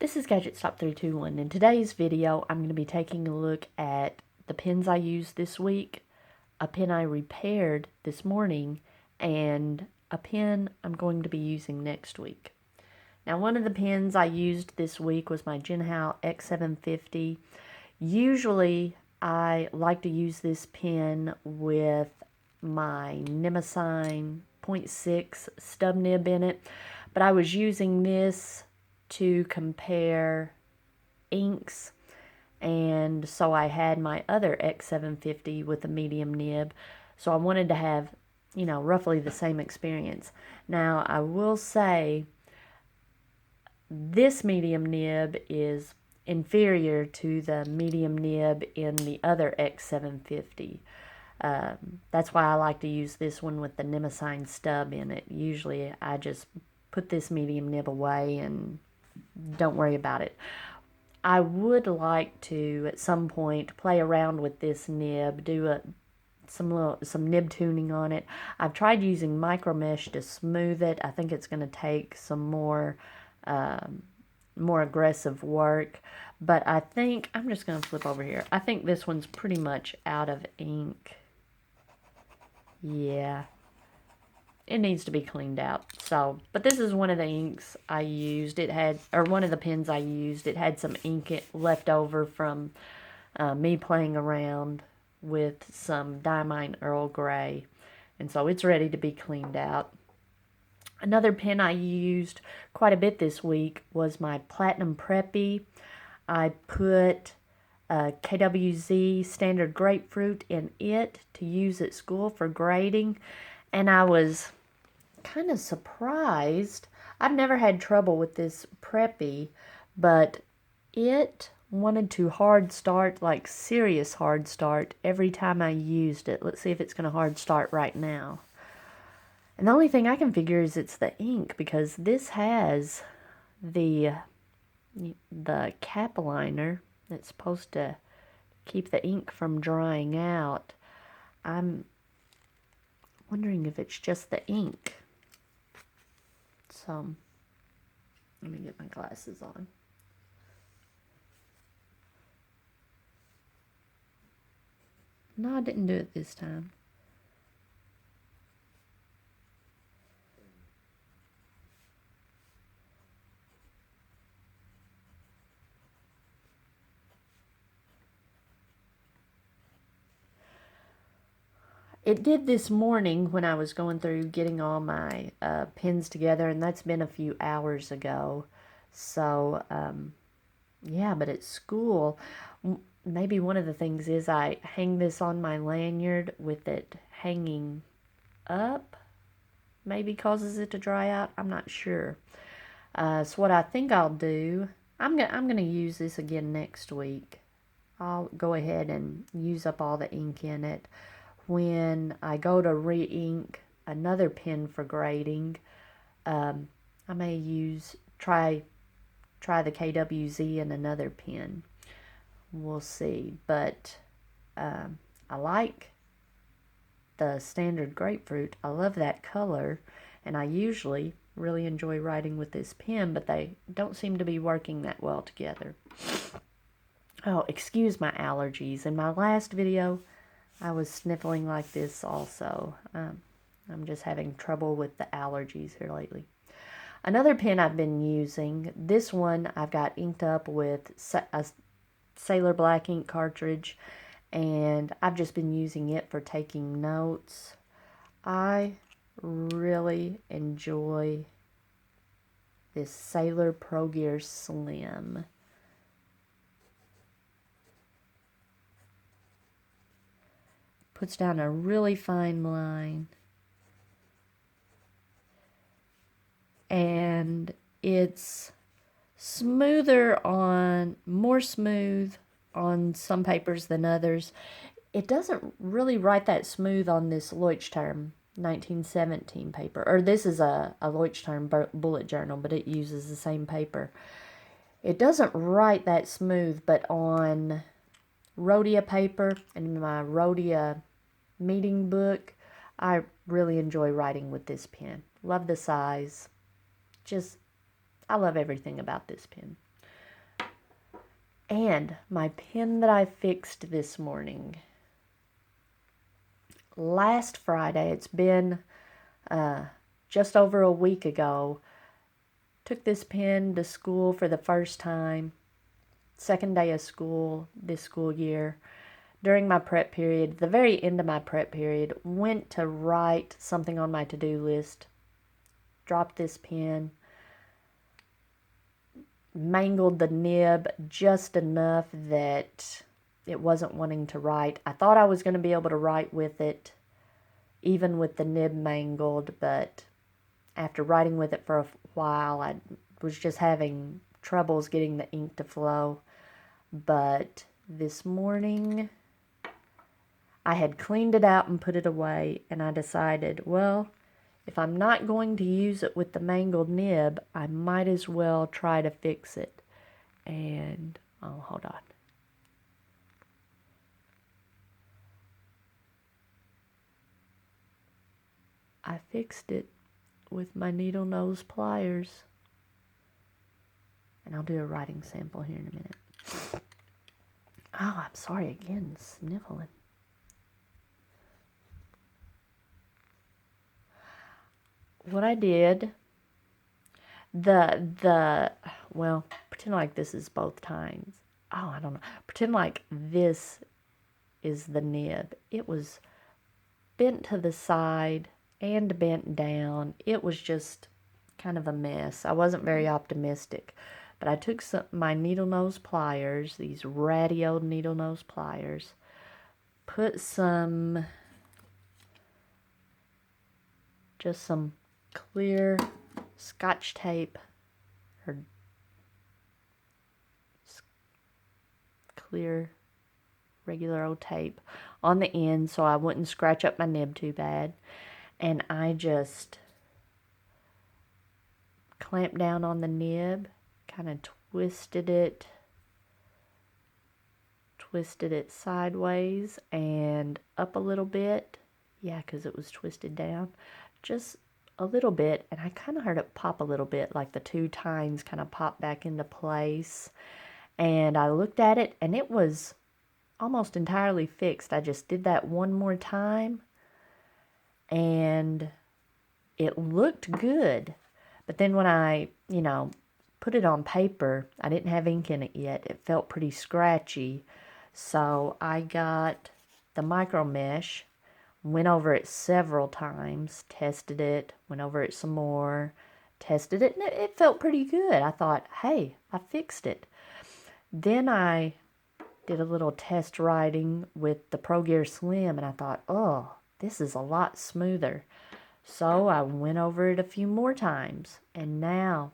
This is GadgetStop321. In today's video, I'm going to be taking a look at the pens I used this week, a pen I repaired this morning, and a pen I'm going to be using next week. Now, one of the pens I used this week was my Jinhao X750. Usually, I like to use this pen with my Nemesign .6 stub nib in it, but I was using this to compare inks, and so I had my other X750 with a medium nib, so I wanted to have, roughly the same experience. Now, I will say this medium nib is inferior to the medium nib in the other X750. That's why I like to use this one with the Nemesign stub in it. Usually I just put this medium nib away and don't worry about it. I would like to, at some point, play around with this nib, do some nib tuning on it. I've tried using micro mesh to smooth it. I think it's going to take some more aggressive work, but I think, I'm just going to flip over here. I think this one's pretty much out of ink. Yeah. It needs to be cleaned out. So, but this is one of the inks I used. It had, or one of the pens I used. It had some ink left over from me playing around with some Diamine Earl Grey. And so it's ready to be cleaned out. Another pen I used quite a bit this week was my Platinum Preppy. I put KWZ Standard Grapefruit in it to use at school for grading. And I was kind of surprised. I've never had trouble with this Preppy, but it wanted to hard start, like serious hard start, every time I used it. Let's see if it's going to hard start right now. And the only thing I can figure is it's the ink, because this has the cap liner that's supposed to keep the ink from drying out. I'm wondering if it's just the ink. So, let me get my glasses on. No, I didn't do it this time. It did this morning when I was going through getting all my pens together, and that's been a few hours ago. So, yeah, but at school, maybe one of the things is I hang this on my lanyard with it hanging up. Maybe causes it to dry out. I'm not sure. So what I think I'll do, I'm gonna use this again next week. I'll go ahead and use up all the ink in it. When I go to re-ink another pen for grading, I may try the KWZ in another pen. We'll see. But I like the Standard Grapefruit. I love that color, and I usually really enjoy writing with this pen, but they don't seem to be working that well together. Oh, excuse my allergies. In my last video, I was sniffling like this also. I'm just having trouble with the allergies here lately. Another pen I've been using, this one I've got inked up with a Sailor Black ink cartridge, and I've just been using it for taking notes. I really enjoy this Sailor Pro Gear Slim. Puts down a really fine line. And it's more smooth on some papers than others. It doesn't really write that smooth on this Leuchtturm 1917 paper. Or this is a Leuchtturm bullet journal, but it uses the same paper. It doesn't write that smooth, but on Rhodia paper and my Rhodia meeting book, I really enjoy writing with this pen. Love the size. I love everything about this pen. And my pen that I fixed this morning. Last Friday, it's been just over a week ago, took this pen to school for the first time, second day of school this school year. During my prep period, the very end of my prep period, went to write something on my to-do list, dropped this pen, mangled the nib just enough that it wasn't wanting to write. I thought I was going to be able to write with it, even with the nib mangled, but after writing with it for a while, I was just having troubles getting the ink to flow. But this morning, I had cleaned it out and put it away, and I decided, well, if I'm not going to use it with the mangled nib, I might as well try to fix it. And, oh, hold on. I fixed it with my needle nose pliers. And I'll do a writing sample here in a minute. Oh, I'm sorry again, sniffling. What I did, well, pretend like this is both times. Oh, I don't know. Pretend like this is the nib. It was bent to the side and bent down. It was just kind of a mess. I wasn't very optimistic. But I took my needle nose pliers, these ratty old needle nose pliers, put just some clear Scotch tape, or clear regular old tape on the end so I wouldn't scratch up my nib too bad. And I just clamped down on the nib, kind of twisted it sideways and up a little bit. Yeah, because it was twisted down. Just a little bit, and I kind of heard it pop a little bit, like the two tines kind of popped back into place. And I looked at it, and it was almost entirely fixed. I just did that one more time, and it looked good. But then when I, put it on paper, I didn't have ink in it yet. It felt pretty scratchy. So I got the micro mesh, went over it several times, tested it, went over it some more, tested it, and it felt pretty good. I thought, hey, I fixed it. Then I did a little test writing with the Pro Gear Slim, and I thought, oh, this is a lot smoother. So I went over it a few more times, and now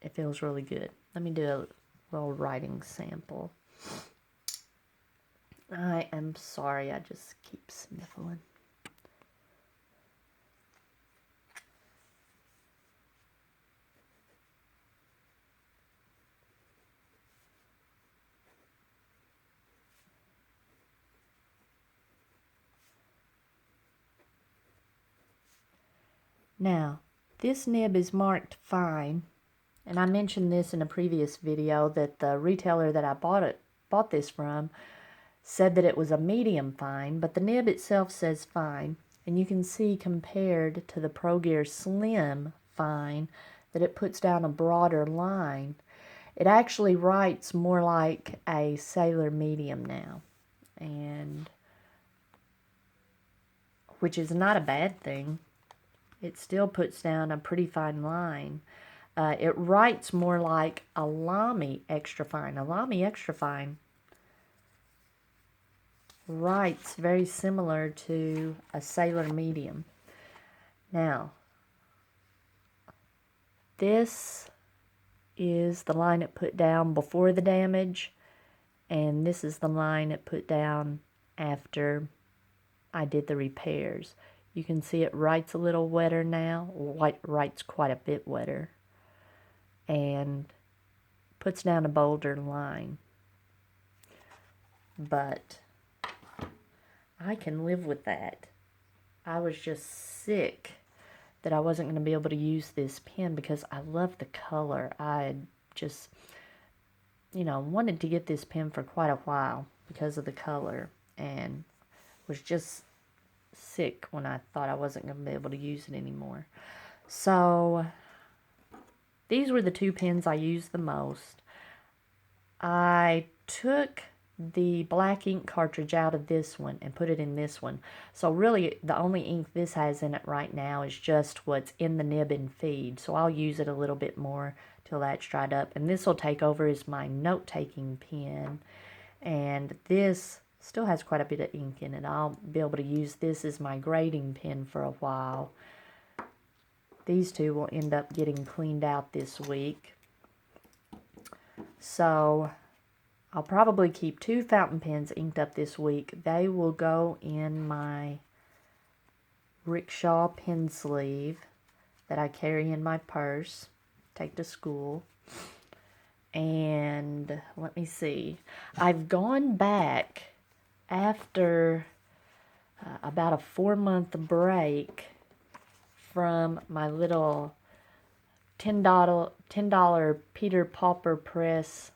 it feels really good. Let me do a little writing sample. I am sorry, I just keep sniffling. Now, this nib is marked fine, and I mentioned this in a previous video that the retailer that I bought this from said that it was a medium fine, but the nib itself says fine, and you can see compared to the Pro Gear Slim fine that it puts down a broader line. It actually writes more like a Sailor medium now, and which is not a bad thing. It still puts down a pretty fine line. It writes more like a Lamy extra fine. A Lamy extra fine writes very similar to a Sailor medium. Now, this is the line it put down before the damage, and this is the line it put down after I did the repairs. You can see it writes a little wetter now, writes quite a bit wetter, and puts down a bolder line. But I can live with that. I was just sick that I wasn't going to be able to use this pen because I love the color. I just, wanted to get this pen for quite a while because of the color, and was just sick when I thought I wasn't going to be able to use it anymore. So these were the two pens I used the most. I took the black ink cartridge out of this one and put it in this one. So really the only ink this has in it right now is just what's in the nib and feed. So I'll use it a little bit more till that's dried up. And this will take over as my note-taking pen. And this still has quite a bit of ink in it. I'll be able to use this as my grading pen for a while. These two will end up getting cleaned out this week. So I'll probably keep 2 fountain pens inked up this week. They will go in my rickshaw pen sleeve that I carry in my purse, take to school. And let me see. I've gone back after about a 4-month break from my little $10 Peter Pauper Press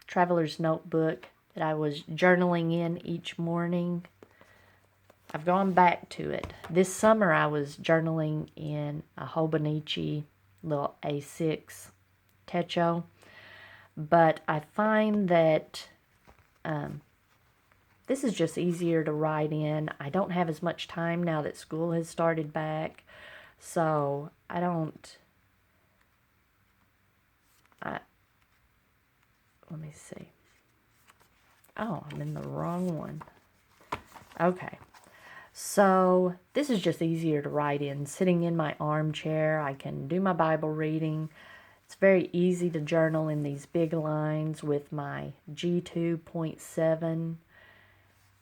traveler's notebook that I was journaling in each morning. I've gone back to it. This summer I was journaling in a Hobonichi little A6 Techo, but I find that this is just easier to write in. I don't have as much time now that school has started back, so let me see. Oh, I'm in the wrong one. Okay. So this is just easier to write in. Sitting in my armchair, I can do my Bible reading. It's very easy to journal in these big lines with my G2.7.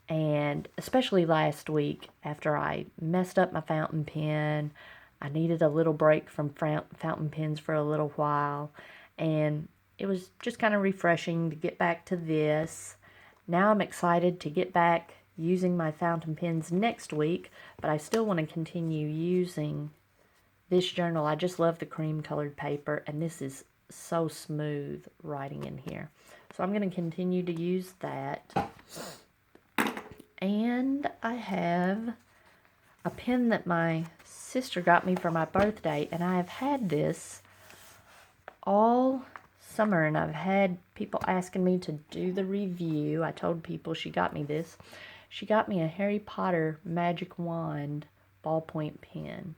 And especially last week, after I messed up my fountain pen, I needed a little break from fountain pens for a little while. And it was just kind of refreshing to get back to this. Now I'm excited to get back using my fountain pens next week, but I still want to continue using this journal. I just love the cream colored paper, and this is so smooth writing in here. So I'm going to continue to use that. And I have a pen that my sister got me for my birthday, and I have had this all summer, and I've had people asking me to do the review. I told people she got me this. She got me a Harry Potter magic wand ballpoint pen.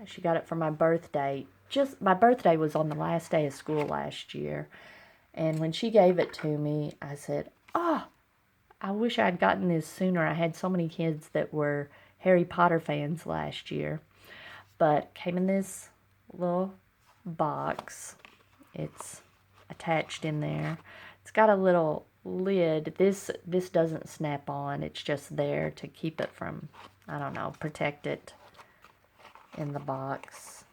She got it for my birthday. My birthday was on the last day of school last year. And when she gave it to me, I said, oh, I wish I'd gotten this sooner. I had so many kids that were Harry Potter fans last year. But came in this little box. It's attached in there. It's got a little lid. This doesn't snap on. It's just there to keep it from, I don't know, protect it in the box.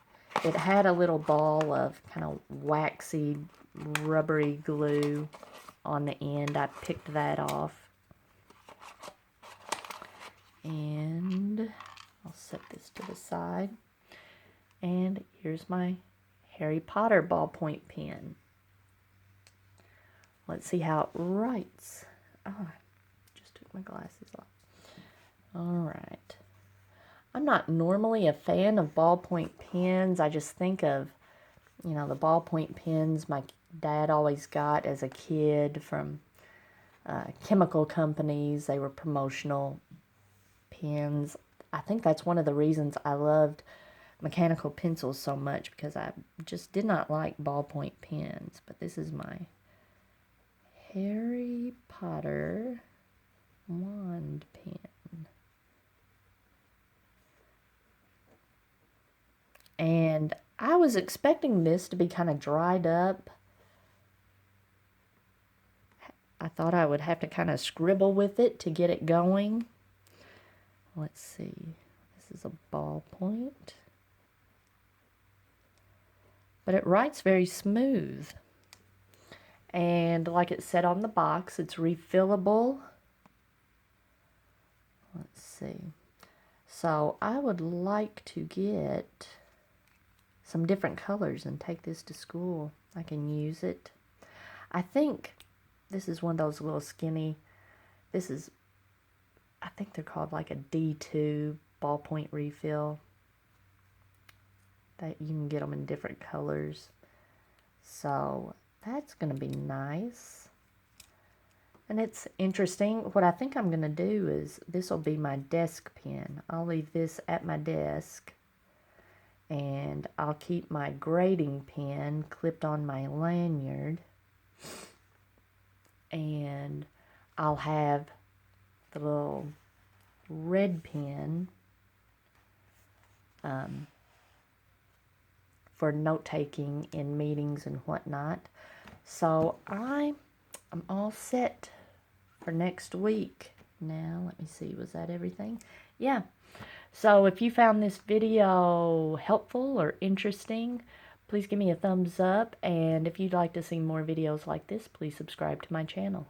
It had a little ball of kind of waxy, rubbery glue on the end. I picked that off. And I'll set this to the side. And here's my Harry Potter ballpoint pen. Let's see how it writes. Oh, I just took my glasses off. Alright. I'm not normally a fan of ballpoint pens. I just think of, the ballpoint pens my dad always got as a kid from chemical companies. They were promotional pens. I think that's one of the reasons I loved mechanical pencils so much, because I just did not like ballpoint pens. But this is my Harry Potter wand pen. And I was expecting this to be kind of dried up. I thought I would have to kind of scribble with it to get it going. Let's see. This is a ballpoint. But it writes very smooth. And like it said on the box, it's refillable. Let's see. So I would like to get some different colors and take this to school. I can use it. I think this is one of those little skinny, I think they're called like a D2 ballpoint refill. That you can get them in different colors. So that's going to be nice. And it's interesting. What I think I'm going to do is, this will be my desk pen. I'll leave this at my desk. And I'll keep my grading pen clipped on my lanyard. And I'll have the little red pen for note-taking in meetings and whatnot. So I'm all set for next week. Now, let me see, was that everything? Yeah. So if you found this video helpful or interesting, please give me a thumbs up. And if you'd like to see more videos like this, please subscribe to my channel.